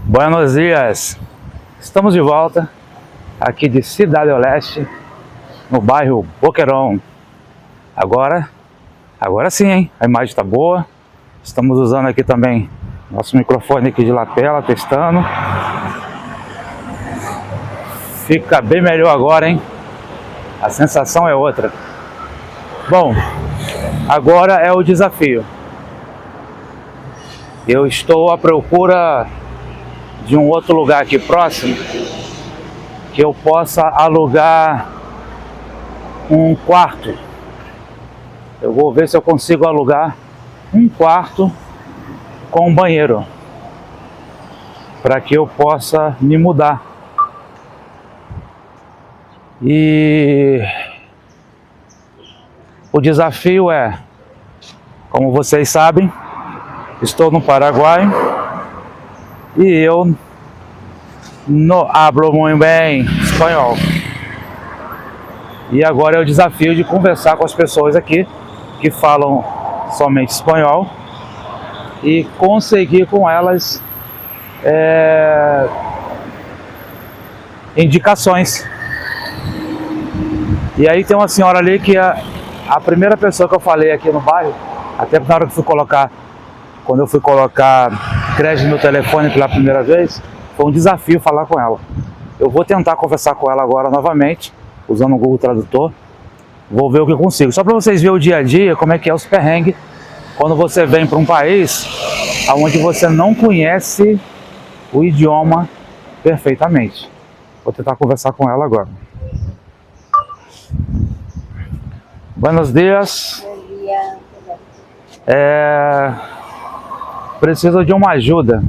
Buenos dias! Estamos de volta aqui de Cidade Oeste, no bairro Boqueirão. Agora sim, hein? A imagem está boa. Estamos usando aqui também nosso microfone aqui de lapela, testando. Fica bem melhor agora, hein? A sensação é outra. Bom, agora é o desafio. Eu estou à procura de um outro lugar aqui próximo que eu possa alugar um quarto. Eu vou ver se eu consigo alugar um quarto com um banheiro para que eu possa me mudar. E o desafio é, como vocês sabem, estou no Paraguai e eu não hablo muito bem espanhol. E agora é o desafio de conversar com as pessoas aqui que falam somente espanhol e conseguir com elas indicações. E aí tem uma senhora ali que a primeira pessoa que eu falei aqui no bairro, até na hora que quando eu fui colocar crédito no telefone pela primeira vez, foi um desafio falar com ela. Eu vou tentar conversar com ela agora novamente, usando o Google Tradutor. Vou ver o que eu consigo. Só para vocês verem o dia a dia, como é que é os perrengues quando você vem para um país onde você não conhece o idioma perfeitamente. Vou tentar conversar com ela agora. Buenos dias. Bom dia. Preciso de uma ajuda.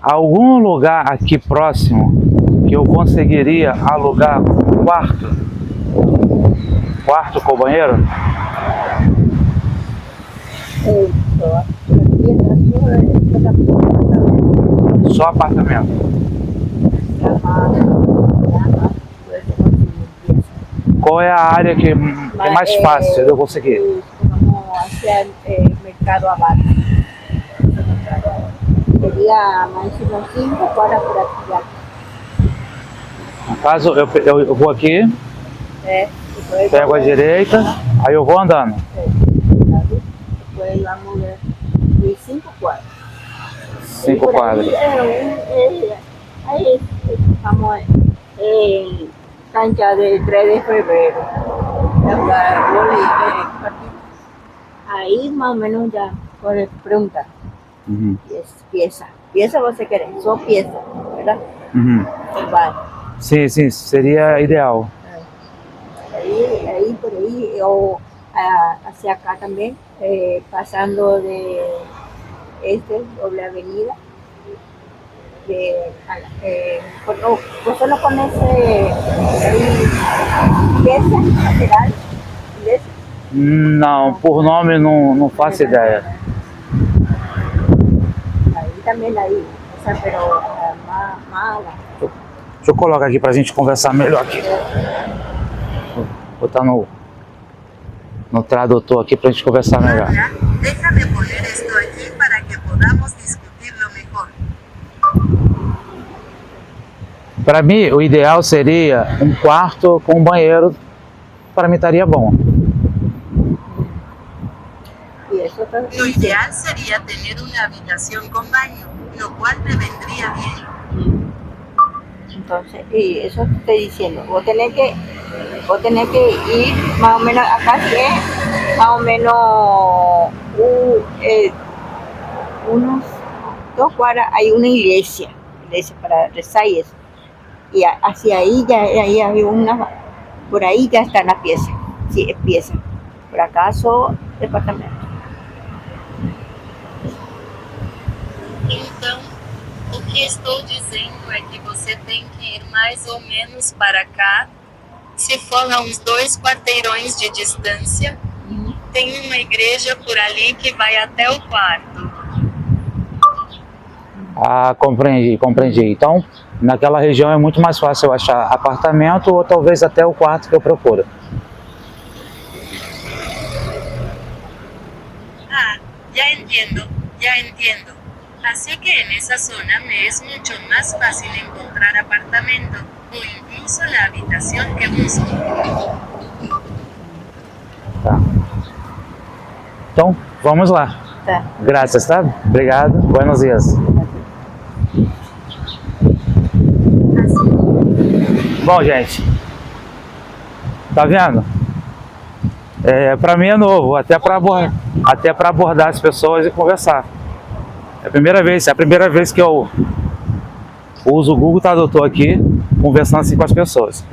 Algum lugar aqui próximo que eu conseguiria alugar um quarto com banheiro? Só apartamento. Qual é a área que é mais fácil de eu conseguir? Vamos hacia el mercado abajo. Sería mais ou menos 5 horas por aqui. No caso, eu vou aqui, pego a direita, aí eu vou andando. Depois vamos ver de 5 quadras. 5 quadras. Aí estamos em cancha de 3 de fevereiro. Aí mais ou menos já pode perguntar. Uhum. Pieza você quer, só pieza, verdade? Uhum. Vai. Sim, seria ideal. Aí por aí, eu hacia acá também, passando de doble avenida, você não conhece pieza lateral? Não, por nome não faço ideia. Aí também aí, pero mala. Deixa eu colocar aqui pra gente conversar melhor aqui. Vou botar no tradutor aqui pra gente conversar melhor. Déjame poner esto aquí para que podamos discutirlo mejor. Para mim, o ideal seria um quarto com um banheiro. Para mim estaria bom. Lo ideal sería tener una habitación con baño, lo cual te vendría bien. Entonces, y eso te estoy diciendo, vos tenés que ir más o menos, acá sí es más o menos unos 2 cuadras, hay una iglesia para rezar y eso. Y hacia ahí ya ahí hay por ahí ya está la pieza, sí, es pieza. Por acaso, departamento. Então, o que estou dizendo é que você tem que ir mais ou menos para cá. Se for a uns 2 quarteirões de distância, tem uma igreja por ali que vai até o quarto. Ah, compreendi. Então, naquela região é muito mais fácil eu achar apartamento ou talvez até o quarto que eu procuro. Ah, ya entiendo. Así que en esa zona me es mucho más fácil encontrar apartamento, o incluso la habitación que busco. Tá. Então, vamos lá. Tá. Graças, tá? Obrigado. Buenos dias. Bom, gente, tá vendo? Pra mim é novo, até pra abordar as pessoas e conversar. É a primeira vez que eu uso o Google Tradutor aqui, conversando assim com as pessoas.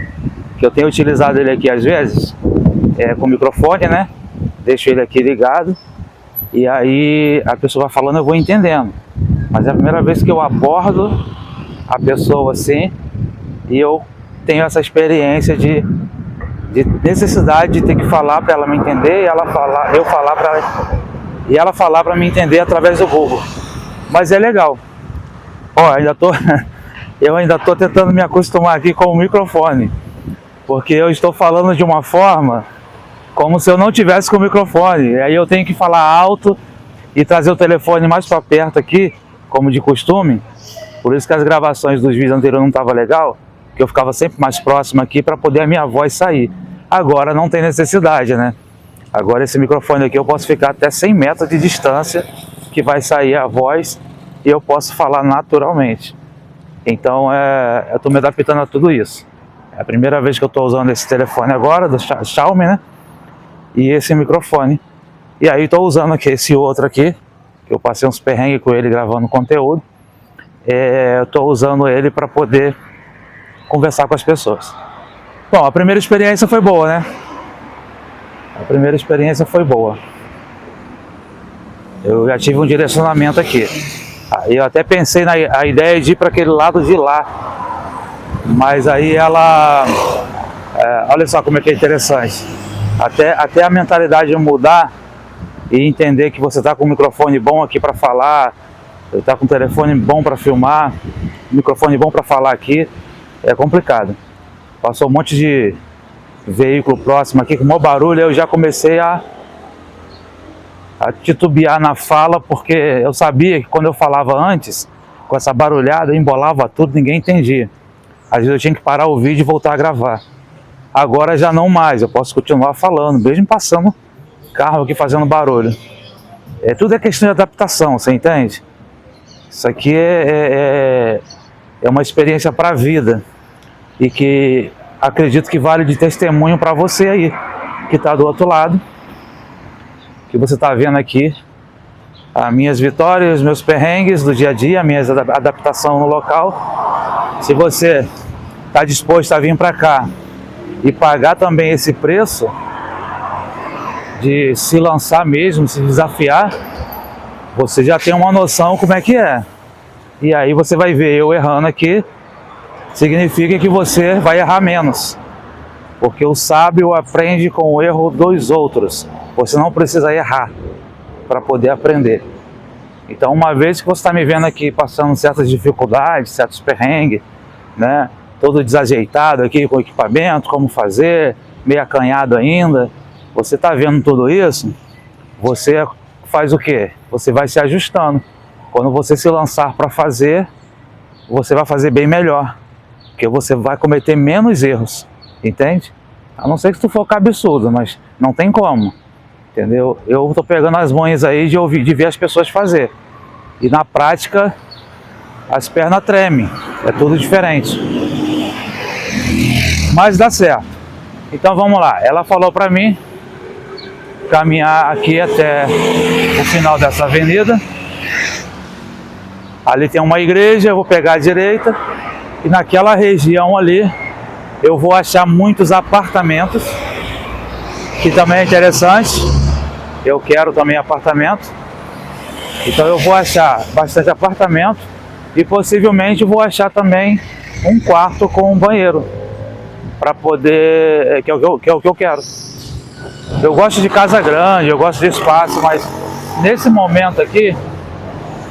Que eu tenho utilizado ele aqui às vezes, com o microfone, né? Deixo ele aqui ligado, e aí a pessoa vai falando, eu vou entendendo. Mas é a primeira vez que eu abordo a pessoa assim, e eu tenho essa experiência de necessidade de ter que falar para ela me entender, e eu falar para ela, e ela falar para me entender através do Google. Mas é legal. Ó, eu ainda tô tentando me acostumar aqui com o microfone, porque eu estou falando de uma forma como se eu não tivesse com o microfone. E aí eu tenho que falar alto e trazer o telefone mais para perto aqui, como de costume. Por isso que as gravações dos vídeos anteriores não estavam legal, que eu ficava sempre mais próximo aqui para poder a minha voz sair. Agora não tem necessidade, né? Agora esse microfone aqui eu posso ficar até 100 metros de distância, que vai sair a voz e eu posso falar naturalmente. Então eu estou me adaptando a tudo isso. É a primeira vez que eu estou usando esse telefone agora, do Xiaomi, né? E esse microfone. E aí estou usando aqui esse outro aqui, que eu passei uns perrengues com ele gravando conteúdo. Eu estou usando ele para poder conversar com as pessoas. Bom, a primeira experiência foi boa, né? A primeira experiência foi boa. Eu já tive um direcionamento aqui. Eu até pensei na ideia de ir para aquele lado de lá. Mas aí ela... olha só como é que é interessante. Até a mentalidade mudar e entender que você está com um microfone bom aqui para falar, está com um telefone bom para filmar, microfone bom para falar aqui, é complicado. Passou um monte de veículo próximo aqui com o maior barulho, eu já comecei a titubear na fala, porque eu sabia que quando eu falava antes, com essa barulhada, eu embolava tudo, ninguém entendia. Às vezes eu tinha que parar o vídeo e voltar a gravar. Agora já não mais, eu posso continuar falando, mesmo passando carro aqui fazendo barulho. Tudo é questão de adaptação, você entende? Isso aqui é uma experiência para a vida, e que acredito que vale de testemunho para você aí, que está do outro lado, que você está vendo aqui as minhas vitórias, os meus perrengues do dia a dia, a minha adaptação no local. Se você está disposto a vir para cá e pagar também esse preço de se lançar mesmo, se desafiar, você já tem uma noção como é que é. E aí você vai ver eu errando aqui, significa que você vai errar menos, porque o sábio aprende com o erro dos outros. Você não precisa errar para poder aprender. Então, uma vez que você está me vendo aqui passando certas dificuldades, certos perrengues, né, todo desajeitado aqui com o equipamento, como fazer, meio acanhado ainda, você está vendo tudo isso, você faz o quê? Você vai se ajustando. Quando você se lançar para fazer, você vai fazer bem melhor, porque você vai cometer menos erros, entende? A não ser que tu for cabeçudo, mas não tem como, entendeu? Eu estou pegando as manhas aí de ver as pessoas fazer, e na prática as pernas tremem, é tudo diferente, mas dá certo. Então vamos lá, ela falou para mim caminhar aqui até o final dessa avenida. Ali tem uma igreja, eu vou pegar a direita, e naquela região ali eu vou achar muitos apartamentos, que também é interessante. Eu quero também apartamento, então eu vou achar bastante apartamento, e possivelmente vou achar também um quarto com um banheiro, para poder, que é o que eu quero. Eu gosto de casa grande, eu gosto de espaço, mas nesse momento aqui,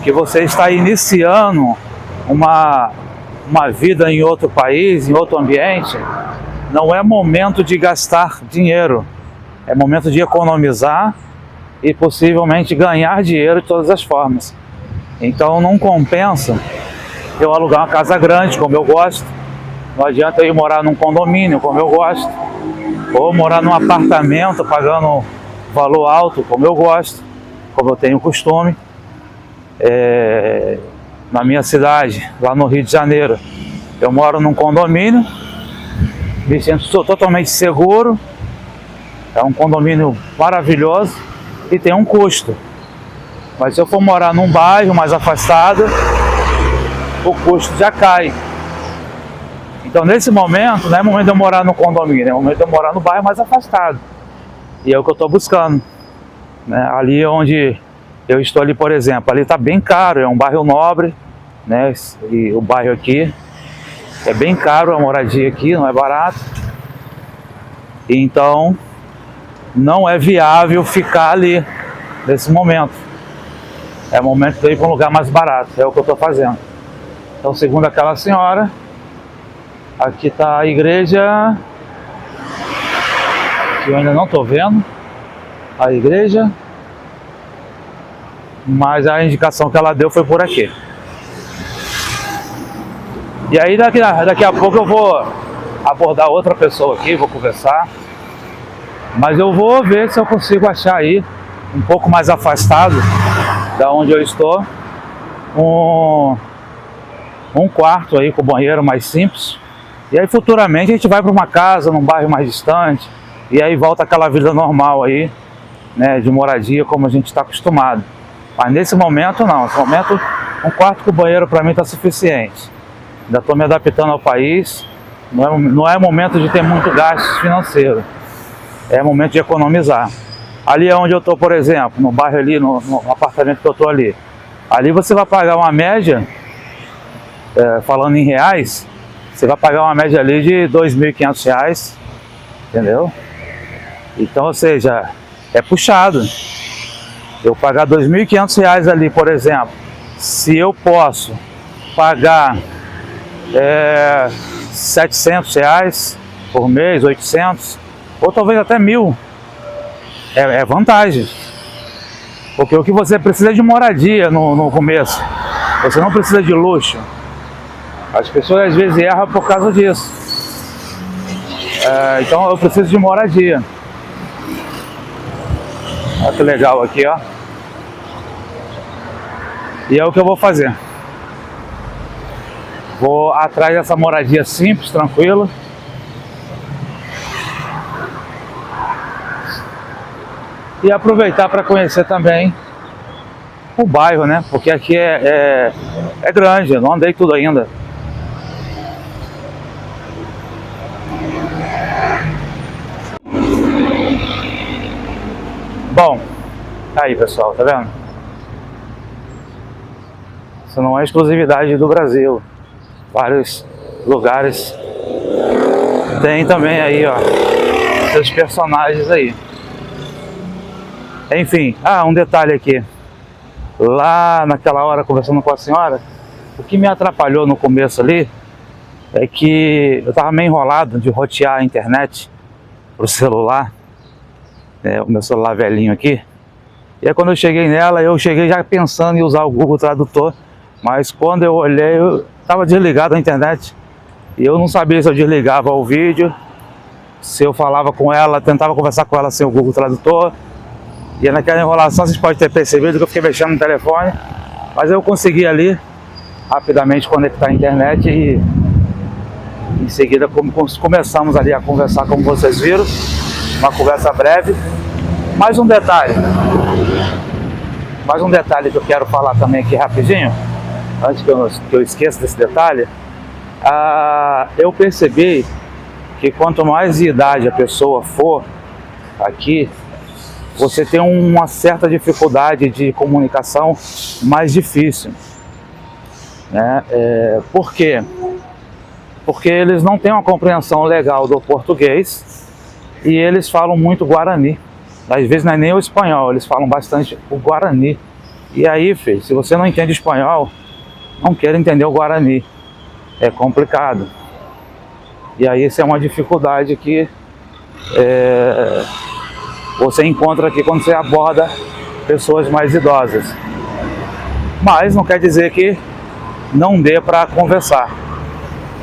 que você está iniciando uma vida em outro país, em outro ambiente, não é momento de gastar dinheiro, é momento de economizar e possivelmente ganhar dinheiro de todas as formas. Então não compensa eu alugar uma casa grande, como eu gosto. Não adianta eu ir morar num condomínio, como eu gosto. Ou morar num apartamento pagando valor alto, como eu gosto, como eu tenho costume. Na minha cidade, lá no Rio de Janeiro, eu moro num condomínio, me sinto totalmente seguro. É um condomínio maravilhoso e tem um custo. Mas se eu for morar num bairro mais afastado, o custo já cai. Então nesse momento, não é momento de eu morar no condomínio, é momento de eu morar no bairro mais afastado. E é o que eu estou buscando, né? Ali onde eu estou ali, por exemplo, ali está bem caro, é um bairro nobre, né? E o bairro aqui é bem caro, a moradia aqui não é barato. Então não é viável ficar ali nesse momento. É momento de eu ir para um lugar mais barato, é o que eu estou fazendo. Então, segundo aquela senhora, aqui está a igreja, que eu ainda não estou vendo, a igreja, mas a indicação que ela deu foi por aqui. E aí daqui a pouco eu vou abordar outra pessoa aqui, vou conversar, mas eu vou ver se eu consigo achar aí, um pouco mais afastado da onde eu estou, um quarto aí com banheiro mais simples. E aí futuramente a gente vai para uma casa num bairro mais distante e aí volta aquela vida normal aí, né, de moradia como a gente está acostumado. Mas nesse momento não, nesse momento um quarto com banheiro para mim está suficiente. Ainda estou me adaptando ao país, não é momento de ter muito gasto financeiro, é momento de economizar. Ali é onde eu estou, por exemplo, no bairro ali, no apartamento que eu estou ali. Ali você vai pagar uma média, falando em reais, você vai pagar uma média ali de R$ 2.500, entendeu? Então, ou seja, é puxado. Eu pagar R$ 2.500 ali, por exemplo, se eu posso pagar R$ 700 por mês, 800, ou talvez até 1.000, é vantagem. Porque o que você precisa é de moradia no começo, você não precisa de luxo. As pessoas às vezes erram por causa disso. Então eu preciso de moradia. Olha que legal aqui, ó. E é o que eu vou fazer. Vou atrás dessa moradia simples, tranquila. E aproveitar para conhecer também o bairro, né? Porque aqui é grande, eu não andei tudo ainda. Bom, aí pessoal, tá vendo? Isso não é exclusividade do Brasil. Vários lugares tem também aí, ó, seus personagens aí. Enfim, um detalhe aqui. Lá naquela hora, conversando com a senhora, o que me atrapalhou no começo ali é que eu estava meio enrolado de rotear a internet pro celular, o meu celular velhinho aqui. E aí quando eu cheguei nela, eu cheguei já pensando em usar o Google Tradutor, mas quando eu olhei, eu estava desligado a internet. E eu não sabia se eu desligava o vídeo, se eu falava com ela, tentava conversar com ela sem o Google Tradutor. E naquela enrolação vocês podem ter percebido que eu fiquei mexendo no telefone, mas eu consegui ali rapidamente conectar a internet e em seguida começamos ali a conversar, como vocês viram, uma conversa breve. Mais um detalhe que eu quero falar também aqui rapidinho, antes que eu esqueça desse detalhe. Eu percebi que quanto mais de idade a pessoa for aqui, você tem uma certa dificuldade de comunicação mais difícil, né? Por quê? Porque eles não têm uma compreensão legal do português e eles falam muito Guarani. Às vezes não é nem o espanhol, eles falam bastante o Guarani. E aí, filho, se você não entende espanhol, não quer entender o Guarani. É complicado. E aí essa é uma dificuldade que você encontra aqui quando você aborda pessoas mais idosas. Mas não quer dizer que não dê para conversar.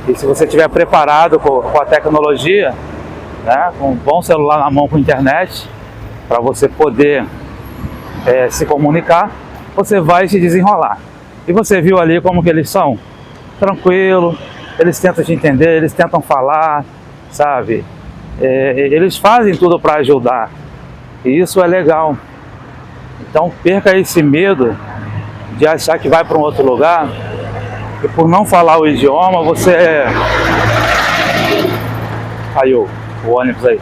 E se você estiver preparado com a tecnologia, né, com um bom celular na mão com internet, para você poder se comunicar, você vai se desenrolar. E você viu ali como que eles são? Tranquilo, eles tentam te entender, eles tentam falar, sabe? Eles fazem tudo para ajudar. E isso é legal. Então perca esse medo de achar que vai para um outro lugar e por não falar o idioma você... Caiu o ônibus aí.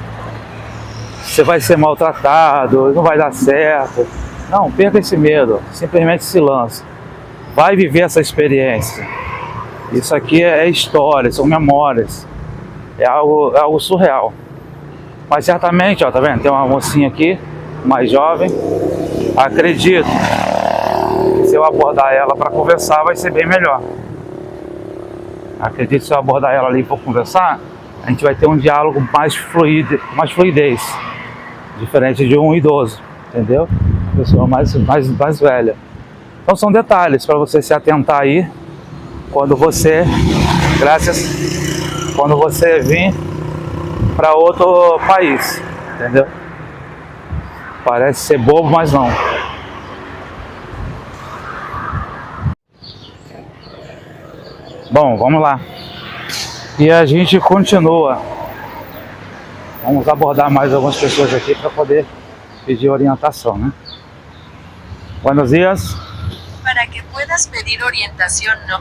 Você vai ser maltratado, não vai dar certo. Não, perca esse medo, simplesmente se lance. Vai viver essa experiência. Isso aqui é história, são memórias. É algo surreal. Mas certamente, ó, tá vendo? Tem uma mocinha aqui, mais jovem. Acredito que se eu abordar ela para conversar vai ser bem melhor. Acredito que se eu abordar ela ali para conversar, a gente vai ter um diálogo mais fluidez. Diferente de um idoso, entendeu? Pessoa mais velha. Então são detalhes para você se atentar aí quando você, quando você vir para outro país, entendeu? Parece ser bobo, mas não. Bom, vamos lá. E a gente continua. Vamos abordar mais algumas pessoas aqui para poder pedir orientação, né? Buenos días. Para que puedas pedir orientación, ¿no?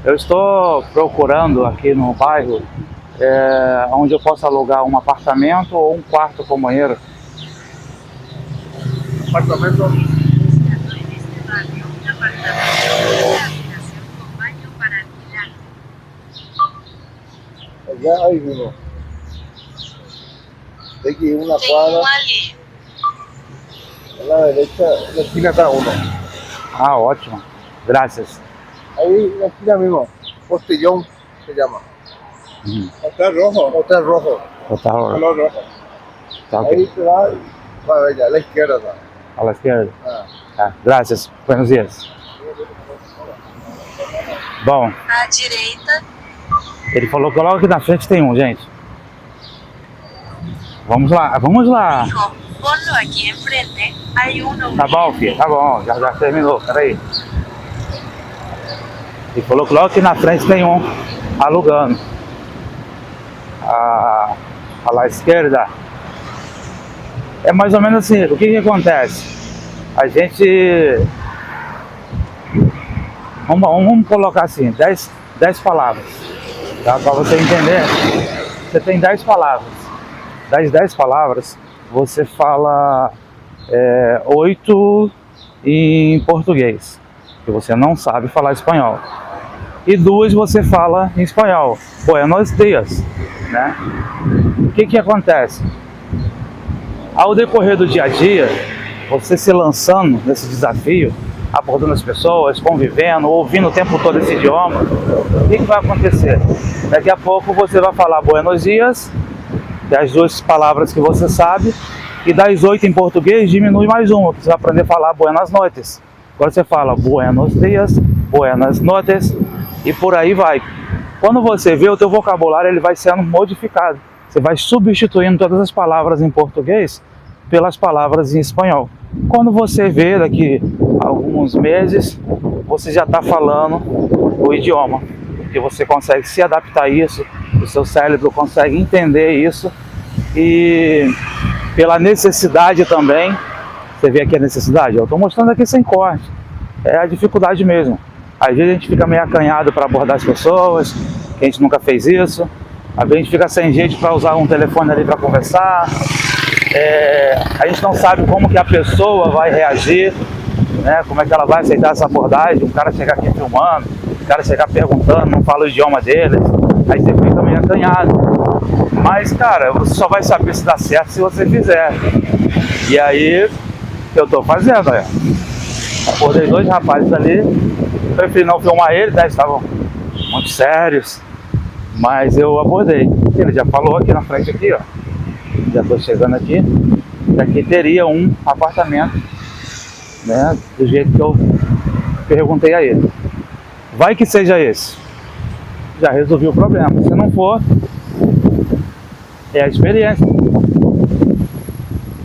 Eu estou procurando aqui no bairro onde eu posso alugar um apartamento ou um quarto com banheiro. Apartamento. Buscando en este barrio un apartamento o una habitación con baño para alquilar. Allá hay uno. Hay que ir una Tem cuadra. ali. A la derecha, en la esquina está uno. Ah, ótimo. Gracias. Ahí en la esquina mismo. Postillón se llama. Hotel rojo. Hotel rojo. Color rojo. Tá Ahí ok. te va y va a ver ya, a la izquierda está. A la esquerda. Ah. Tá, gracias. Buenos dias. Bom, À direita, ele falou que logo aqui na frente tem um, gente. Vamos lá, vamos lá. dijo, ponlo aquí enfrente, hay uno. Tá bom, filho, tá bom, já terminou, peraí. Ele falou que logo aqui na frente tem um alugando. A la esquerda. É mais ou menos assim, o que acontece? A gente... Vamos colocar assim, 10 palavras. Tá? Para você entender, você tem 10 palavras. Das 10 palavras, você fala 8 em português, que você não sabe falar espanhol. E 2 você fala em espanhol. Buenos dias, né? O que acontece? Ao decorrer do dia a dia, você se lançando nesse desafio, abordando as pessoas, convivendo, ouvindo o tempo todo esse idioma, o que vai acontecer? Daqui a pouco você vai falar buenos dias, das 2 palavras que você sabe, e das 8 em português diminui mais uma, você vai aprender a falar buenas noites. Agora você fala buenos dias, buenas noites, e por aí vai. Quando você vê, o teu vocabulário ele vai sendo modificado. Você vai substituindo todas as palavras em português pelas palavras em espanhol. Quando você vê, daqui a alguns meses, você já está falando o idioma. Porque você consegue se adaptar a isso, o seu cérebro consegue entender isso. E pela necessidade também, você vê aqui a necessidade? Eu estou mostrando aqui sem corte. É a dificuldade mesmo. Às vezes a gente fica meio acanhado para abordar as pessoas, que a gente nunca fez isso. Às vezes a gente fica sem jeito para usar um telefone ali para conversar. A gente não sabe como que a pessoa vai reagir, né? Como é que ela vai aceitar essa abordagem. Um cara chegar aqui filmando, um cara chegar perguntando, não fala o idioma deles. Aí você fica meio acanhado. Mas, cara, você só vai saber se dá certo se você fizer. E aí, eu tô fazendo, olha. Abordei 2 rapazes ali. Preferi não filmar eles, né? Estavam muito sérios. Mas eu abordei. Ele já falou aqui na frente, aqui, ó. Já estou chegando aqui. Daqui teria um apartamento né? Do jeito que eu perguntei a ele. Vai que seja esse. Já resolvi o problema. Se não for, é a experiência.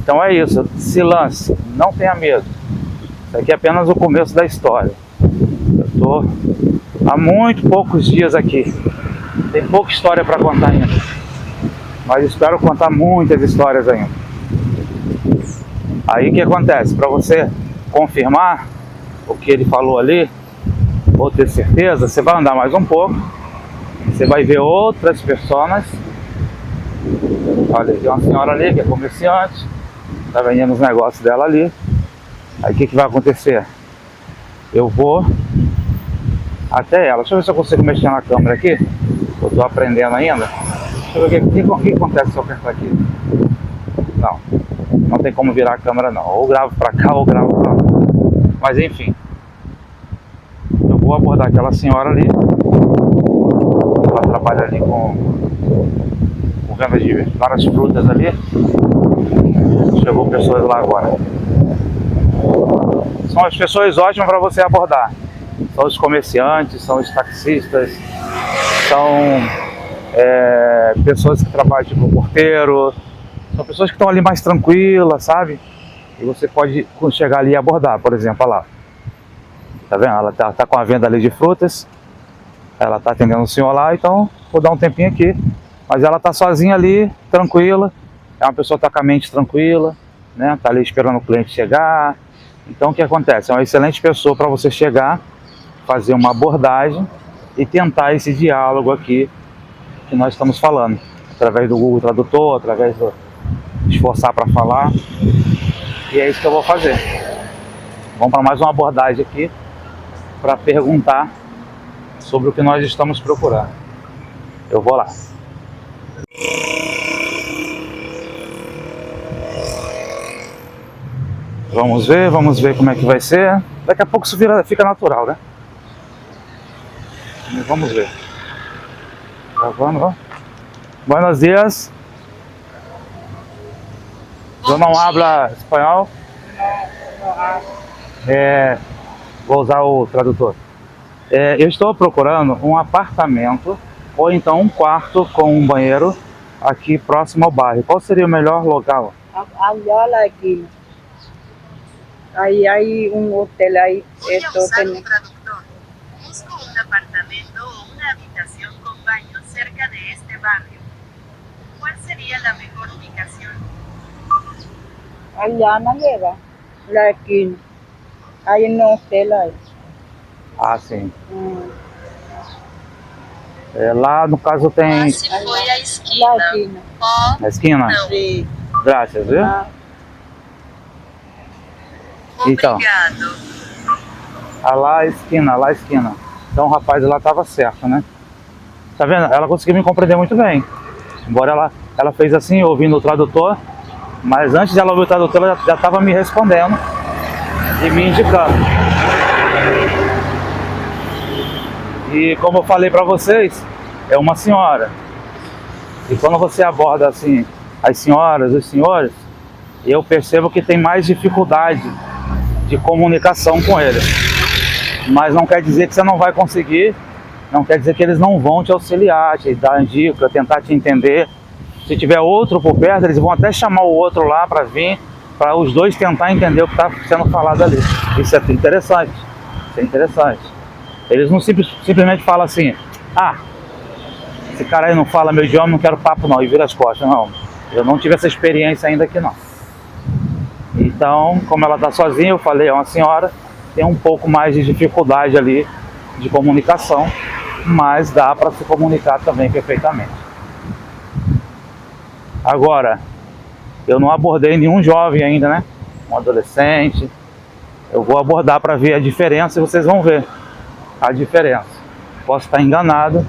Então é isso. Se lance. Não tenha medo. Isso aqui é apenas o começo da história. Eu estou há muito poucos dias aqui. Tem pouca história para contar ainda. Mas espero contar muitas histórias ainda. Aí o que acontece? Para você confirmar o que ele falou ali, ou ter certeza, você vai andar mais um pouco. Você vai ver outras pessoas. Olha, tem uma senhora ali que é comerciante. Está vendendo os negócios dela ali. Aí o que vai acontecer? Eu vou até ela. Deixa eu ver se eu consigo mexer na câmera aqui. Eu estou aprendendo ainda. Deixa eu ver o que acontece se eu apertar aqui. Não tem como virar a câmera não. Ou gravo para cá ou gravo para lá. Mas enfim. Eu vou abordar aquela senhora ali. Ela trabalha ali com venda de várias frutas ali. Chegou pessoas lá agora. São as pessoas ótimas para você abordar. São os comerciantes, são os taxistas, são pessoas que trabalham tipo porteiro, são pessoas que estão ali mais tranquilas, sabe? E você pode chegar ali e abordar, por exemplo, olha lá. Tá vendo? Ela tá com a venda ali de frutas, ela tá atendendo o senhor lá, então vou dar um tempinho aqui. Mas ela tá sozinha ali, tranquila, é uma pessoa que tá com a mente tranquila, né? Tá ali esperando o cliente chegar. Então o que acontece? É uma excelente pessoa para você chegar, fazer uma abordagem e tentar esse diálogo aqui que nós estamos falando, através do Google Tradutor, através do esforçar para falar. E é isso que eu vou fazer. Vamos para mais uma abordagem aqui para perguntar sobre o que nós estamos procurando. Eu vou lá. Vamos ver como é que vai ser. Daqui a pouco isso fica natural, né? Vamos ver. Gravando, Buenos dias. Eu não habla espanhol. Vou usar o tradutor. Eu estou procurando um apartamento ou então um quarto com um banheiro aqui próximo ao bairro. Qual seria o melhor local? Allá aqui. Aí hay un hotel ahí. Voy a usar un traductor. Busco un apartamento o una habitación con baño cerca de este barrio. ¿Cuál sería la mejor ubicación? Allá na leva, la esquina. Hay un hotel ahí. Ah, sim. Lá no caso tem... Esse foi a esquina. La esquina. Na esquina? Não. Sí. Graças, viu? Então, Obrigado. lá a esquina. Então o rapaz lá estava certo, né? Tá vendo? Ela conseguiu me compreender muito bem. Embora ela fez assim, ouvindo o tradutor, mas antes de ela ouvir o tradutor, ela já estava me respondendo e me indicando. E como eu falei para vocês, é uma senhora. E quando você aborda assim as senhoras, os senhores, eu percebo que tem mais dificuldade de comunicação com eles. Mas não quer dizer que você não vai conseguir, não quer dizer que eles não vão te auxiliar, te dar dica, tentar te entender. Se tiver outro por perto, eles vão até chamar o outro lá para vir, para os dois tentar entender o que está sendo falado ali. Isso é interessante. Isso é interessante. Eles não simplesmente falam assim, esse cara aí não fala meu idioma, não quero papo não, e vira as costas. Não, eu não tive essa experiência ainda aqui não. Então, como ela está sozinha, eu falei, é uma senhora, tem um pouco mais de dificuldade ali de comunicação, mas dá para se comunicar também perfeitamente. Agora, eu não abordei nenhum jovem ainda, né? Um adolescente. Eu vou abordar para ver a diferença e vocês vão ver a diferença. Posso estar enganado,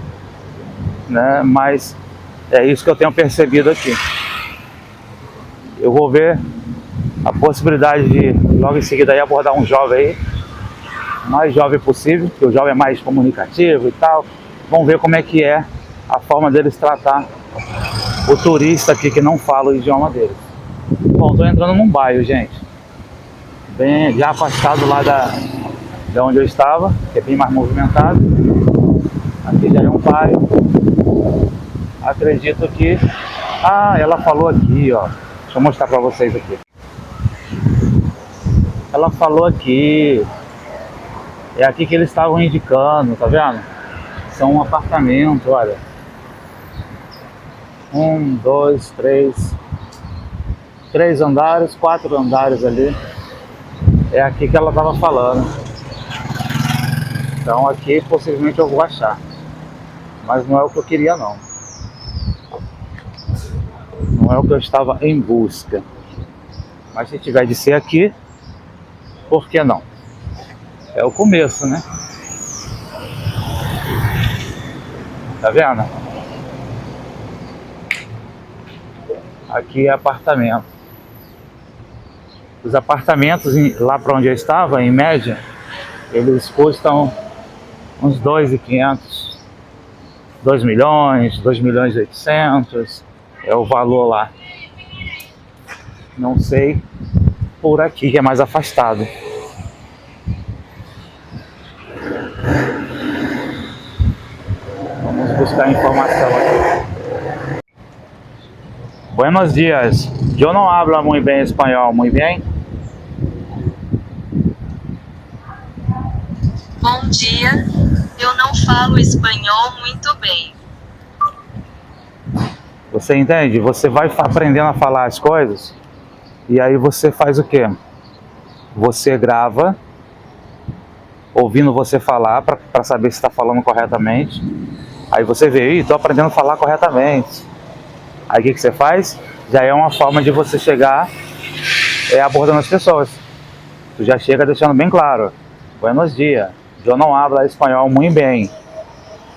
né? Mas é isso que eu tenho percebido aqui. Eu vou ver a possibilidade de logo em seguida aí abordar um jovem aí, o mais jovem possível, porque o jovem é mais comunicativo e tal. Vamos ver como é que é a forma deles tratar o turista aqui que não fala o idioma deles. Bom, tô entrando num bairro, gente. bem já afastado lá de onde eu estava, que é bem mais movimentado. Aqui já é um bairro. Acredito que... Ah, ela falou aqui, ó. Deixa eu mostrar pra vocês aqui. Ela falou aqui. É aqui que eles estavam indicando, tá vendo? São um apartamento, olha. 1, 2, 3. 3 andares, 4 andares ali. É aqui que ela tava falando. Então aqui possivelmente eu vou achar. Mas não é o que eu queria não. Não é o que eu estava em busca. Mas se tiver de ser aqui, por que não? É o começo, né? Tá vendo? Aqui é apartamento. Os apartamentos lá para onde eu estava, em média, eles custam uns 2.500, 2 milhões, 2 milhões e 800, é o valor lá. Não sei por aqui que é mais afastado. Vamos buscar informação aqui. Buenos días. Yo no hablo muy bien español, muy bien. Bom dia, eu não falo espanhol muito bem. Você entende? Você vai aprendendo a falar as coisas e aí você faz o quê? Você grava, ouvindo você falar para saber se está falando corretamente. Aí você vê, estou aprendendo a falar corretamente. Aí o que você faz? Já é uma forma de você chegar abordando as pessoas. Tu já chega deixando bem claro. Buenos dias. Eu não hablo espanhol muito bem.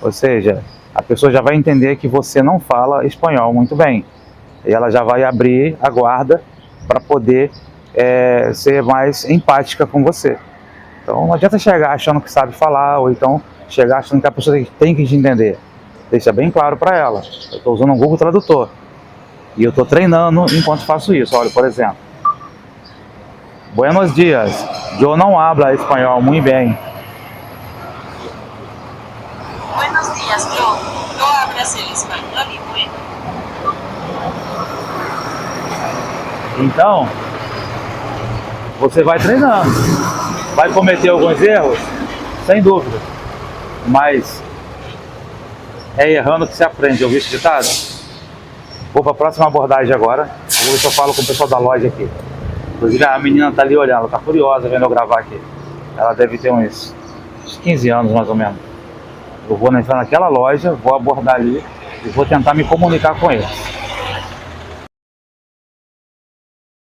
Ou seja, a pessoa já vai entender que você não fala espanhol muito bem. E ela já vai abrir a guarda para poder ser mais empática com você. Então não adianta chegar achando que sabe falar, ou então chegar achando que a pessoa tem que te entender. Deixa bem claro para ela. Eu estou usando um Google Tradutor. E eu estou treinando enquanto faço isso. Olha, por exemplo. Buenos dias. Eu não hablo espanhol muito bem. Buenos días, yo hablo español y bueno. Então, você vai treinando. Vai cometer alguns erros? Sem dúvida. Mas é errando que se aprende. Ouviu esse ditado? Vou para a próxima abordagem agora. Vou ver se eu falo com o pessoal da loja aqui. Inclusive a menina tá ali olhando, tá curiosa vendo eu gravar aqui. Ela deve ter uns 15 anos mais ou menos. Eu vou entrar naquela loja, vou abordar ali e vou tentar me comunicar com eles.